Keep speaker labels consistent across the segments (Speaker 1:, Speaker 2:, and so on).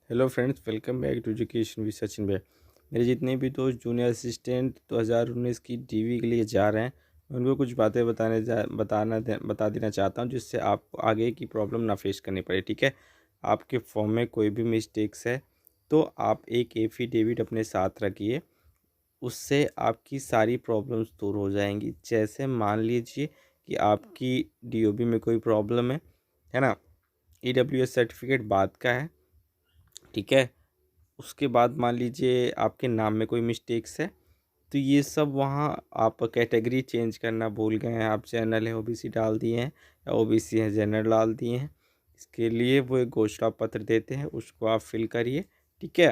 Speaker 1: Hello friends, welcome back to education with Sachin भाई। मेरे जितने भी दोस्त जूनियर असिस्टेंट 2019 की डीवी के लिए जा रहे हैं, मैं उनको कुछ बातें बता देना चाहता हूं, जिससे आपको आगे की प्रॉब्लम ना फेस करनी पड़े। ठीक है, आपके फॉर्म में कोई भी मिस्टेक्स है तो आप एक एफिडेविट अपने साथ रखिए। उससे आपकी सारी प्रॉब्लम्स दूर हो जाएंगी। जैसे मान लीजिए कि आपकी डीओबी में कोई प्रॉब्लम है ना। ईडब्ल्यूएस सर्टिफिकेट बाद का है, ठीक है। उसके बाद मान लीजिए आपके नाम में कोई मिस्टेक्स है, तो ये सब वहाँ आप कैटेगरी चेंज करना भूल गए हैं, आप जनरल है ओबीसी डाल दिए हैं या ओबीसी है जनरल डाल दिए हैं। इसके लिए वो एक घोषणा पत्र देते हैं, उसको आप फिल करिए, ठीक है,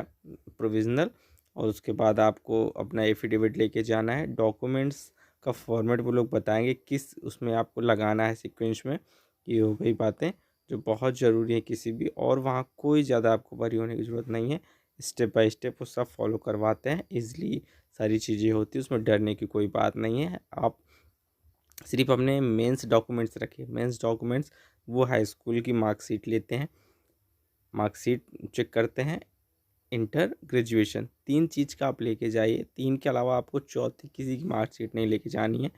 Speaker 1: प्रोविज़नल। और उसके बाद आपको अपना एफिडेविट लेके जाना है। डॉक्यूमेंट्स का फॉर्मेट वो लोग बताएंगे किस उसमें आपको लगाना है सीक्वेंस में। ये हो गई बातें जो बहुत ज़रूरी है किसी भी, और वहाँ कोई ज़्यादा आपको वरी होने की ज़रूरत नहीं है। स्टेप बाय स्टेप वो सब फॉलो करवाते हैं, ईज़िली सारी चीज़ें होती हैं, उसमें डरने की कोई बात नहीं है। आप सिर्फ अपने मेंस डॉक्यूमेंट्स रखिए। मेंस डॉक्यूमेंट्स वो हाई स्कूल की मार्कशीट लेते हैं, मार्कशीट चेक करते हैं, इंटर ग्रेजुएशन, 3 चीज़ का आप लेके जाइए। 3 के अलावा आपको चौथी किसी की मार्कशीट नहीं लेके जानी है।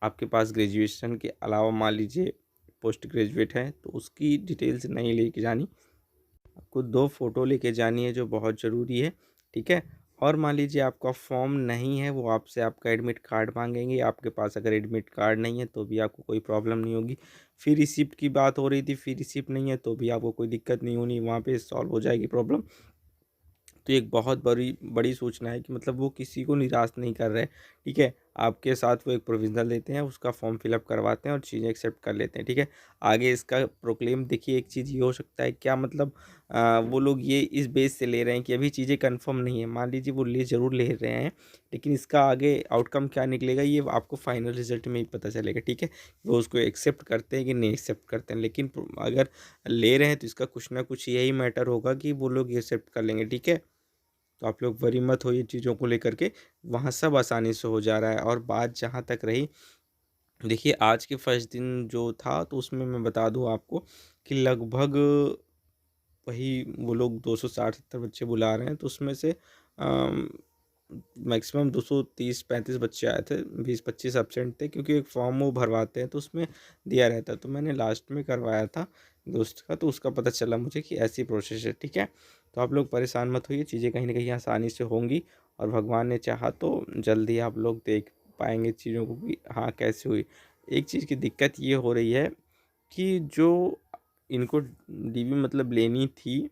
Speaker 1: आपके पास ग्रेजुएशन के अलावा मान लीजिए पोस्ट ग्रेजुएट है तो उसकी डिटेल्स नहीं लेके जानी। आपको 2 फ़ोटो लेके जानी है जो बहुत ज़रूरी है, ठीक है। और मान लीजिए आपका फॉर्म नहीं है, वो आपसे आपका एडमिट कार्ड मांगेंगे। आपके पास अगर एडमिट कार्ड नहीं है तो भी आपको कोई प्रॉब्लम नहीं होगी। फ़ी रिसिप्ट की बात हो रही थी, फ़ी रिसिप्ट नहीं है तो भी आपको कोई दिक्कत नहीं होनी, वहाँ पे सॉल्व हो जाएगी प्रॉब्लम। तो एक बहुत बड़ी बड़ी सूचना है कि मतलब वो किसी को निराश नहीं कर रहे, ठीक है। आपके साथ वो एक प्रोविज़नल देते हैं, उसका फॉर्म फिलअप करवाते हैं और चीज़ें एक्सेप्ट कर लेते हैं, ठीक है। आगे इसका प्रोक्लेम देखिए, एक चीज़ ये हो सकता है क्या मतलब वो लोग ये इस बेस से ले रहे हैं कि अभी चीज़ें कंफर्म नहीं है। मान लीजिए वो ज़रूर ले रहे हैं, लेकिन इसका आगे आउटकम क्या निकलेगा ये आपको फाइनल रिजल्ट में ही पता चलेगा, ठीक है। वो उसको एक्सेप्ट करते हैं कि नहीं एक्सेप्ट करते हैं, लेकिन अगर ले रहे हैं तो इसका कुछ ना कुछ यही मैटर होगा कि वो लोग एक्सेप्ट कर लेंगे, ठीक है। तो आप लोग वरी मत होइए चीज़ों को लेकर के, वहाँ सब आसानी से हो जा रहा है। और बात जहाँ तक रही, देखिए आज के फर्स्ट दिन जो था तो उसमें मैं बता दूँ आपको कि लगभग वही वो लोग 260-70 बच्चे बुला रहे हैं, तो उसमें से मैक्सिमम 230-35 बच्चे आए थे, 20-25 एब्सेंट थे, क्योंकि एक फॉर्म वो भरवाते हैं तो उसमें दिया रहता है। तो मैंने लास्ट में करवाया था दोस्त का, तो उसका पता चला मुझे कि ऐसी प्रोसेस है, ठीक है। तो आप लोग परेशान मत होइए, चीज़ें कहीं ना कहीं आसानी से होंगी, और भगवान ने चाहा तो जल्दी आप लोग देख पाएंगे चीज़ों को कि हाँ कैसे हुई। एक चीज़ की दिक्कत ये हो रही है कि जो इनको डीवी मतलब लेनी थी,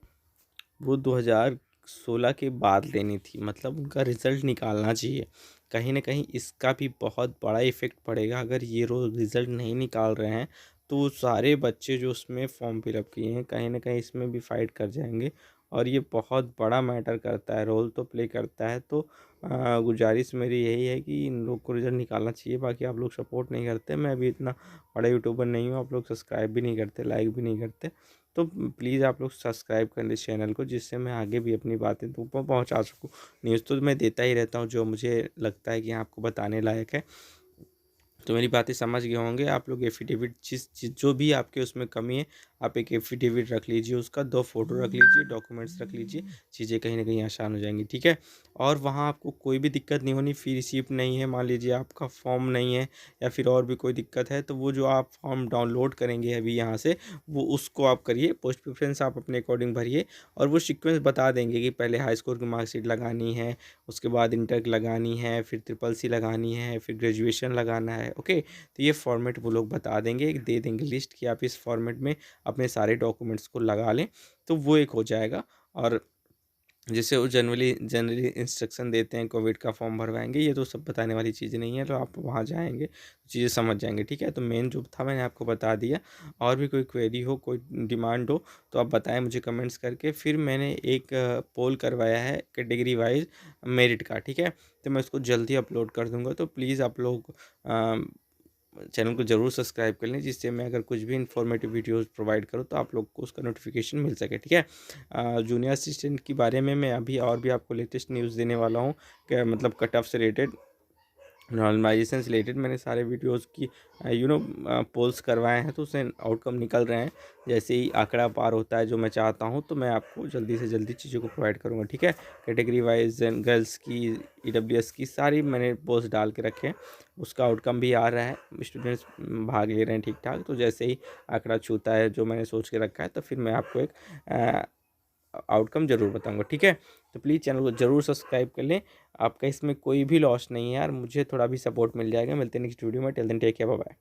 Speaker 1: वो 2016 के बाद लेनी थी, मतलब उनका रिज़ल्ट निकालना चाहिए। कहीं न कहीं इसका भी बहुत बड़ा इफ़ेक्ट पड़ेगा। अगर ये रोज़ रिज़ल्ट नहीं निकाल रहे हैं, तो वो सारे बच्चे जो उसमें फॉर्म फिलअप किए हैं, कहीं न कहीं इसमें भी फ़ाइट कर जाएँगे। और ये बहुत बड़ा मैटर करता है, रोल तो प्ले करता है। तो गुज़ारिश मेरी यही है कि इन लोग को रिज़ल्ट निकालना चाहिए। बाकी आप लोग सपोर्ट नहीं करते, मैं भी इतना बड़ा यूट्यूबर नहीं हूँ, आप लोग सब्सक्राइब भी नहीं करते, लाइक भी नहीं करते। तो प्लीज़ आप लोग सब्सक्राइब कर लें चैनल को, जिससे मैं आगे भी अपनी बातें तुम पर पहुँचा सकूँ। न्यूज़ तो मैं देता ही रहता हूँ जो मुझे लगता है कि हाँ, आपको बताने लायक है। तो मेरी बातें समझ गए होंगे आप लोग। एफिडेविट जिस चीज़ जो भी आपके उसमें कमी है, आप एक एफिडेविट रख लीजिए, उसका 2 फ़ोटो रख लीजिए, डॉक्यूमेंट्स रख लीजिए, चीज़ें कहीं न कहीं आसान हो जाएँगी, ठीक है। और वहाँ आपको कोई भी दिक्कत नहीं होनी। फ़ी रिसीप्ट नहीं है, मान लीजिए आपका फॉर्म नहीं है या फिर और भी कोई दिक्कत है, तो वो जो आप फॉर्म डाउनलोड करेंगे अभी यहाँ से, वो उसको आप करिए। पोस्ट प्रेफ़रेंस आप अपने अकॉर्डिंग भरिए, और वो सीक्वेंस बता देंगे कि पहले हाई स्कोर की मार्कशीट लगानी है, उसके बाद इंटर की लगानी है, फिर ट्रिपल सी लगानी है, फिर ग्रेजुएशन लगाना है, ओके। तो ये फॉर्मेट वो लोग बता देंगे, दे देंगे लिस्ट कि आप इस फॉर्मेट में अपने सारे डॉक्यूमेंट्स को लगा लें, तो वो एक हो जाएगा। और जैसे वो जनरली इंस्ट्रक्शन देते हैं कोविड का फॉर्म भरवाएंगे, ये तो सब बताने वाली चीज़ नहीं है। तो आप वहाँ जाएंगे तो चीज़ें समझ जाएंगे, ठीक है। तो मेन जो था मैंने आपको बता दिया। और भी कोई क्वेरी हो, कोई डिमांड हो, तो आप बताएं मुझे कमेंट्स करके। फिर मैंने एक पोल करवाया है कैटेगरी वाइज मेरिट का, ठीक है। तो मैं उसको जल्दी अपलोड कर दूंगा, तो प्लीज़ आप लोग चैनल को ज़रूर सब्सक्राइब कर लें, जिससे मैं अगर कुछ भी इन्फॉर्मेटिव वीडियोस प्रोवाइड करूँ तो आप लोग को उसका नोटिफिकेशन मिल सके, ठीक है। जूनियर असिस्टेंट के बारे में मैं अभी और भी आपको लेटेस्ट न्यूज़ देने वाला हूँ, कि मतलब कट ऑफ से रिलेटेड। नॉर्मलाइजेशन से रिलेटेड मैंने सारे वीडियोस की पोल्स करवाए हैं, तो उससे आउटकम निकल रहे हैं। जैसे ही आंकड़ा पार होता है जो मैं चाहता हूँ, तो मैं आपको जल्दी से जल्दी चीज़ों को प्रोवाइड करूँगा, ठीक है। कैटेगरी वाइज गर्ल्स की, ईडब्ल्यूएस की सारी मैंने पोस्ट डाल के रखे हैं। उसका आउटकम भी आ रहा है, स्टूडेंट्स भाग ले रहे हैं ठीक ठाक। तो जैसे ही आंकड़ा छूता है जो मैंने सोच के रखा है, तो फिर मैं आपको एक आउटकम ज़रूर बताऊंगा, ठीक है। तो प्लीज़ चैनल को ज़रूर सब्सक्राइब कर लें। आपका इसमें कोई भी लॉस नहीं है यार, मुझे थोड़ा भी सपोर्ट मिल जाएगा। मिलते हैं नेक्स्ट वीडियो में। Till then take care, bye bye.